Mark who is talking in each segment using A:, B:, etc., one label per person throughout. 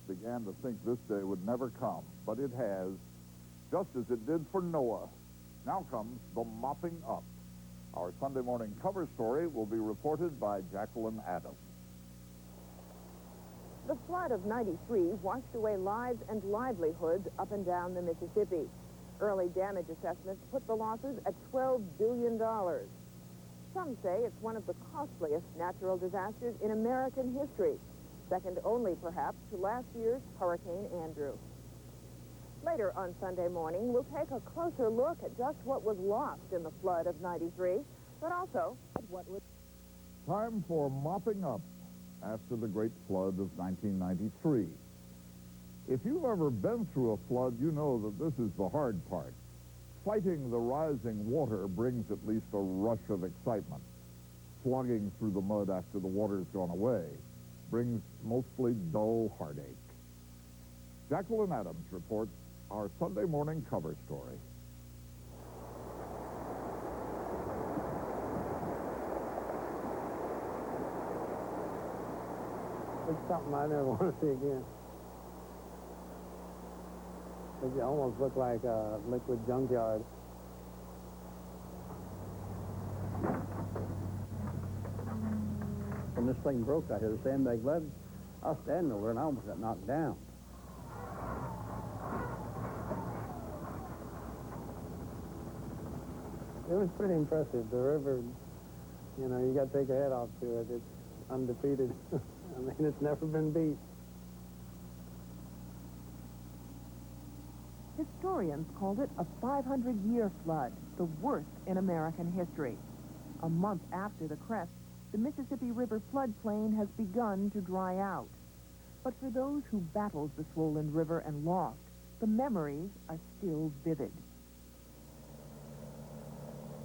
A: began to think this day would never come, but it has, just as it did for Noah. Now comes the mopping up. Our Sunday morning cover story will be reported by Jacqueline Adams.
B: The flood of '93 washed away lives and livelihoods up and down the Mississippi. Early damage assessments put the losses at $12 billion. Some say it's one of the costliest natural disasters in American history, second only, perhaps, to last year's Hurricane Andrew. Later on Sunday morning, we'll take a closer look at just what was lost in the flood of '93, but also at what was...
A: Time for mopping up after the great flood of 1993. If you've ever been through a flood, you know that this is the hard part. Fighting the rising water brings at least a rush of excitement. Slogging through the mud after the water's gone away brings mostly dull heartache. Jacqueline Adams reports our Sunday morning cover story.
C: It's something I never want to see again. It almost looked like a liquid junkyard.
D: When this thing broke out here, the sandbag led, I was standing over and I almost got knocked down.
C: It was pretty impressive. The river, you know, you got to take your head off to it. It's undefeated. I mean, it's never been beat.
B: Historians called it a 500-year flood, the worst in American history. A month after the crest, the Mississippi River floodplain has begun to dry out. But for those who battled the swollen river and lost, the memories are still vivid.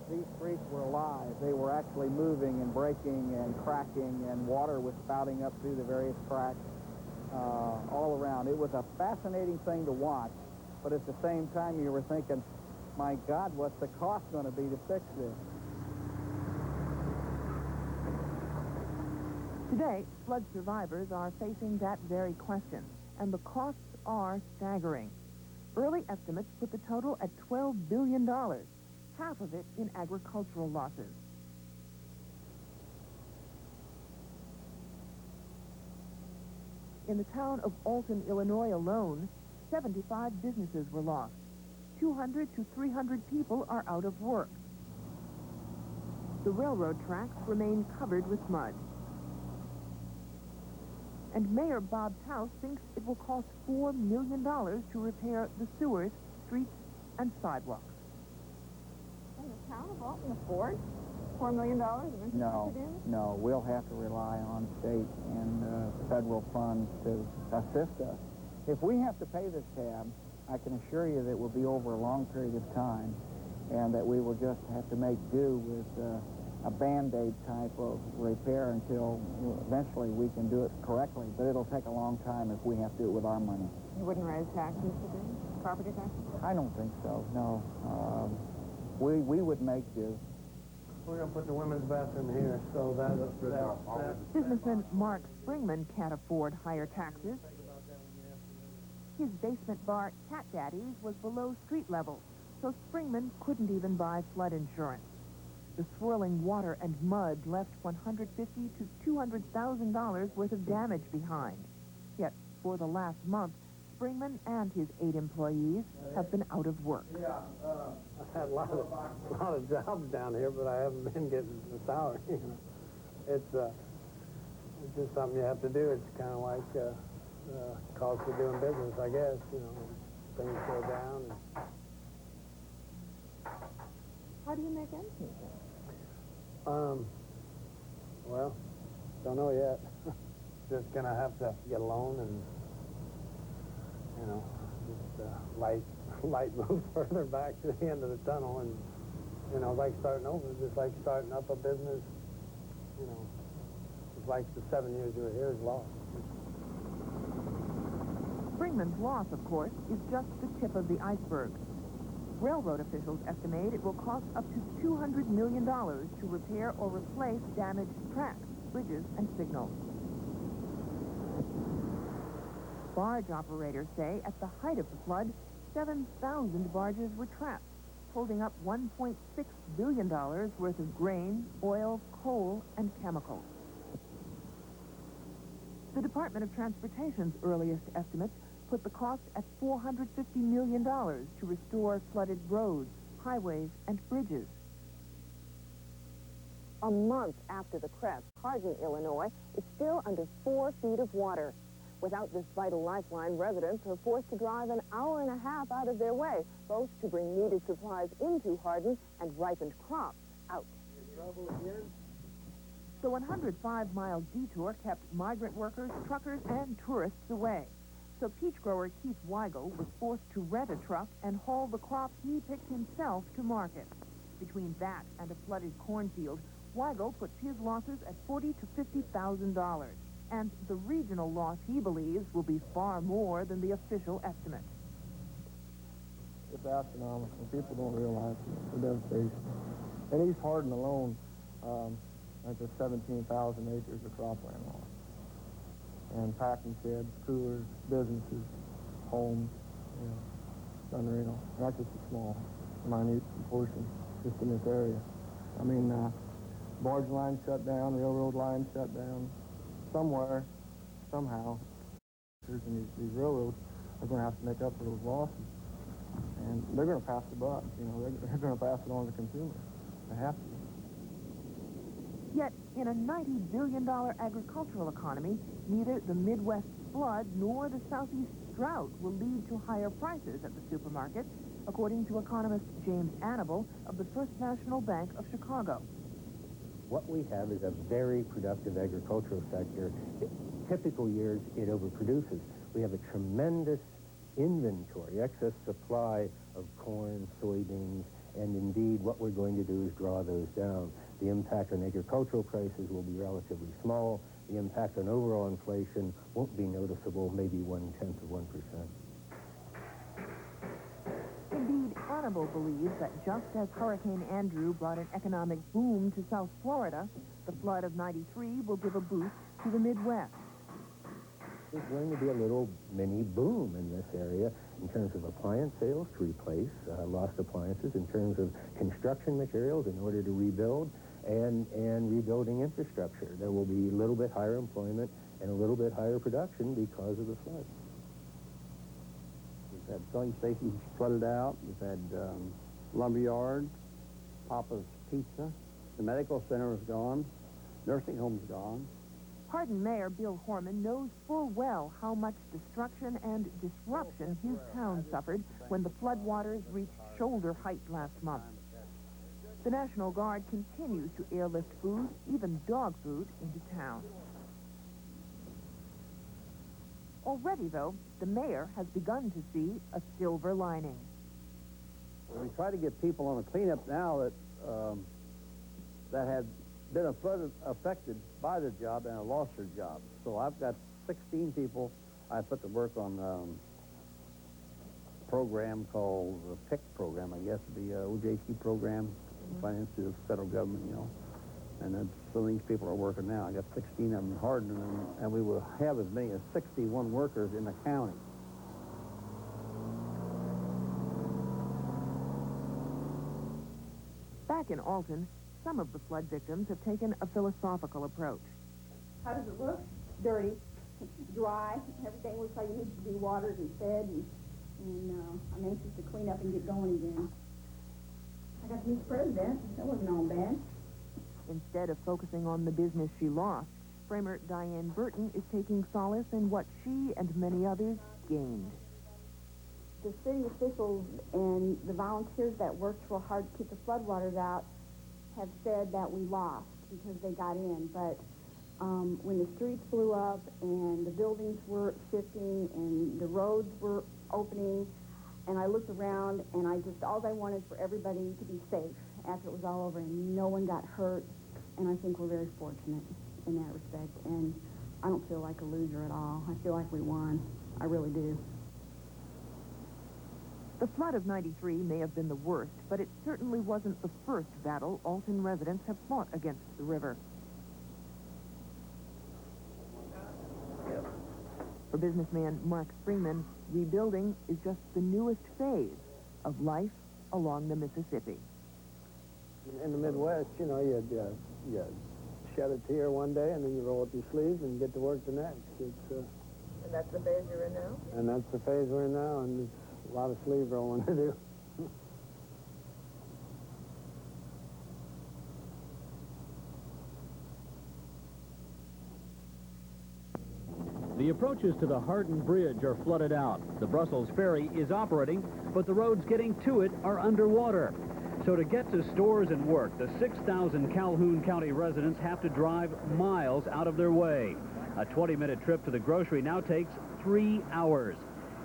D: These streets were alive. They were actually moving and breaking and cracking, and water was spouting up through the various cracks all around. It was a fascinating thing to watch, but at the same time you were thinking, my God, what's the cost going to be to fix this?
B: Today, flood survivors are facing that very question, and the costs are staggering. Early estimates put the total at $12 billion, half of it in agricultural losses. In the town of Alton, Illinois alone, 75 businesses were lost. 200 to 300 people are out of work. The railroad tracks remain covered with mud. And Mayor Bob Taus thinks it will cost $4 million to repair the sewers, streets, and sidewalks.
E: Can the town of Alton afford $4 million of infrastructure damage?
D: No, we'll have to rely on state and federal funds to assist us. If we have to pay this tab, I can assure you that it will be over a long period of time, and that we will just have to make do with a Band-Aid type of repair until eventually we can do it correctly. But it'll take a long time if we have to do it with our money.
E: You wouldn't raise taxes today? Property taxes?
D: I don't think so, no. We would make do.
C: We're going to put the women's bathroom here, so that
B: Businessman Mark Springman can't afford higher taxes. His basement bar, Cat Daddy's, was below street level, so Springman couldn't even buy flood insurance. The swirling water and mud left $150,000 to $200,000 worth of damage behind. Yet, for the last month, Springman and his 8 employees have been out of work.
C: I've had a lot of jobs down here, but I haven't been getting the salary. It's just something you have to do. It's kind of like cost of doing business, I guess. You know, things go down.
E: How do you make ends meet?
C: Well, don't know yet. Just gonna have to get a loan and, you know, just light move further back to the end of the tunnel, and, you know, like starting over, just like starting up a business. You know, it's like the 7 years you were here is lost.
B: Springman's loss, of course, is just the tip of the iceberg. Railroad officials estimate it will cost up to $200 million to repair or replace damaged tracks, bridges, and signals. Barge operators say at the height of the flood, 7,000 barges were trapped, holding up $1.6 billion worth of grain, oil, coal, and chemicals. The Department of Transportation's earliest estimates put the cost at $450 million to restore flooded roads, highways, and bridges. A month after the crest, Hardin, Illinois, is still under 4 feet of water. Without this vital lifeline, residents are forced to drive an hour and a half out of their way, both to bring needed supplies into Hardin and ripened crops out. The 105-mile detour kept migrant workers, truckers, and tourists away. So peach grower Keith Weigel was forced to rent a truck and haul the crop he picked himself to market. Between that and a flooded cornfield, Weigel puts his losses at $40,000 to $50,000. And the regional loss, he believes, will be far more than the official estimate.
D: It's astronomical. People don't realize the devastation. In East Hardin alone, there's 17,000 acres of cropland lost. And packing sheds, coolers, businesses, homes, it's unreal. And that's just a small, minute portion just in this area. I mean, barge lines shut down, railroad lines shut down. Somewhere, somehow, and these railroads are going to have to make up for those losses. And they're going to pass the buck, they're going to pass it on to consumers. They have to.
B: Yet, in a $90 billion agricultural economy, neither the Midwest flood nor the Southeast drought will lead to higher prices at the supermarket, according to economist James Annable of the First National Bank of Chicago.
F: What we have is a very productive agricultural sector. Typical years, it overproduces. We have a tremendous inventory, excess supply of corn, soybeans, and indeed what we're going to do is draw those down. The impact on agricultural prices will be relatively small. The impact on overall inflation won't be noticeable, maybe 0.1%.
B: Indeed, Annable believes that just as Hurricane Andrew brought an economic boom to South Florida, the flood of '93 will give a boost to the Midwest.
F: There's going to be a little mini boom in this area in terms of appliance sales to replace lost appliances, in terms of construction materials in order to rebuild, and rebuilding infrastructure. There will be a little bit higher employment and a little bit higher production because of the flood.
C: We've had filling stations flooded out. We've had lumberyard, Papa's Pizza. The medical center is gone. Nursing home's gone.
B: Hardin Mayor Bill Horman knows full well how much destruction and disruption his town suffered when the floodwaters reached shoulder height last month. The National Guard continues to airlift food, even dog food, into town. Already, though, the mayor has begun to see a silver lining.
C: We try to get people on a cleanup now that had been affected by the job and have lost their job. So I've got 16 people I put to work on a program called the PIC program, I guess, the OJT program, financed through the federal government, And then some of these people are working now. I got 16 of them in Hardin, and we will have as many as 61 workers in the county.
B: Back in Alton, some of the flood victims have taken a philosophical approach.
E: How does it look? Dirty, dry. Everything looks like it needs to be watered and fed, and I'm anxious to clean up and get going again. I got to meet the president. That wasn't all bad.
B: Instead of focusing on the business she lost, framer Diane Burton is taking solace in what she and many others gained.
E: The city officials and the volunteers that worked real hard to keep the floodwaters out have said that we lost because they got in. But when the streets blew up and the buildings were shifting and the roads were opening, and I looked around and all I wanted for everybody to be safe after it was all over, and no one got hurt. And I think we're very fortunate in that respect. And I don't feel like a loser at all. I feel like we won. I really do.
B: The flood of '93 may have been the worst, but it certainly wasn't the first battle Alton residents have fought against the river. For businessman Mark Freeman, rebuilding is just the newest phase of life along the Mississippi.
C: In the Midwest, you know, you shed a tear one day and then you roll up your sleeves and get to work the next.
B: And that's the phase you're in now?
C: And that's the phase we're in now, and there's a lot of sleeve rolling to do.
G: The approaches to the Hardin Bridge are flooded out. The Brussels ferry is operating, but the roads getting to it are underwater. So to get to stores and work, the 6,000 Calhoun County residents have to drive miles out of their way. A 20-minute trip to the grocery now takes 3 hours.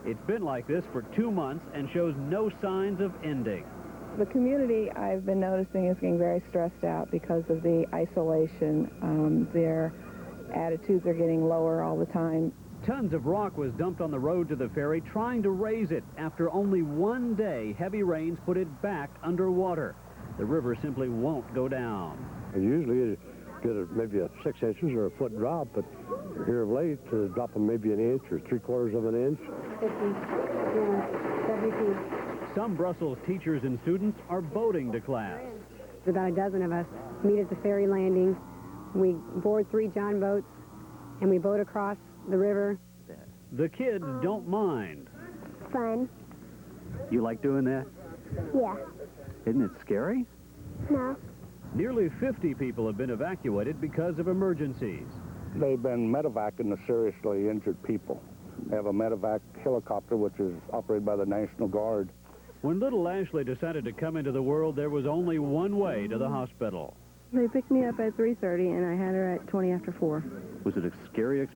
G: It's been like this for 2 months and shows no signs of ending.
H: The community, I've been noticing, is getting very stressed out because of the isolation. Their attitudes are getting lower all the time.
G: Tons of rock was dumped on the road to the ferry trying to raise it. After only 1 day, heavy rains put it back underwater. The river simply won't go down.
I: Usually you get maybe a 6 inches or a foot drop, but here of late, dropping maybe an inch or 3/4 of an inch.
J: 72.
G: Some Brussels teachers and students are boating to class.
J: About a dozen of us meet at the ferry landing. We board 3 john boats, and we boat across the river.
G: The kids don't mind.
K: Fun.
G: You like doing that?
K: Yeah.
G: Isn't it scary?
K: No.
G: Nearly 50 people have been evacuated because of emergencies.
I: They've been medevacing the seriously injured people. They have a medevac helicopter, which is operated by the National Guard.
G: When little Ashley decided to come into the world, there was only one way to the hospital.
H: They picked me up at 3:30, and I had her at 20 after 4.
G: Was it a scary experience?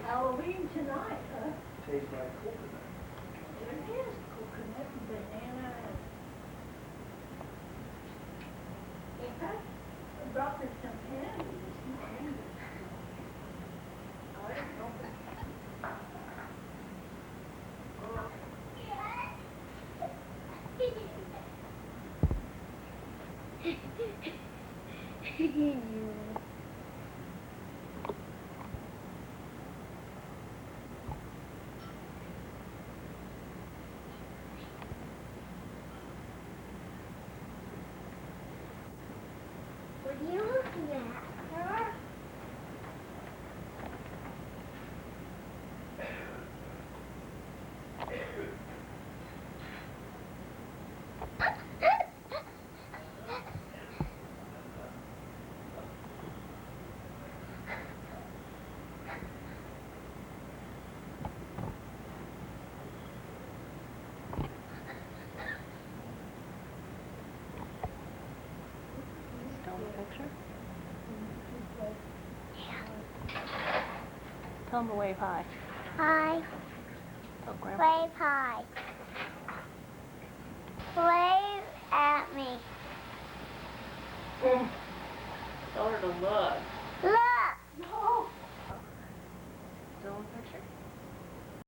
L: Halloween tonight, huh?
C: Tastes like coconut.
L: It is coconut and banana. I brought her some candy. I don't know.
K: What are you looking at?
L: Tell them to wave hi.
K: Hi.
L: Tell Grandpa.
K: Wave hi. Wave at me.
L: Tell her to look.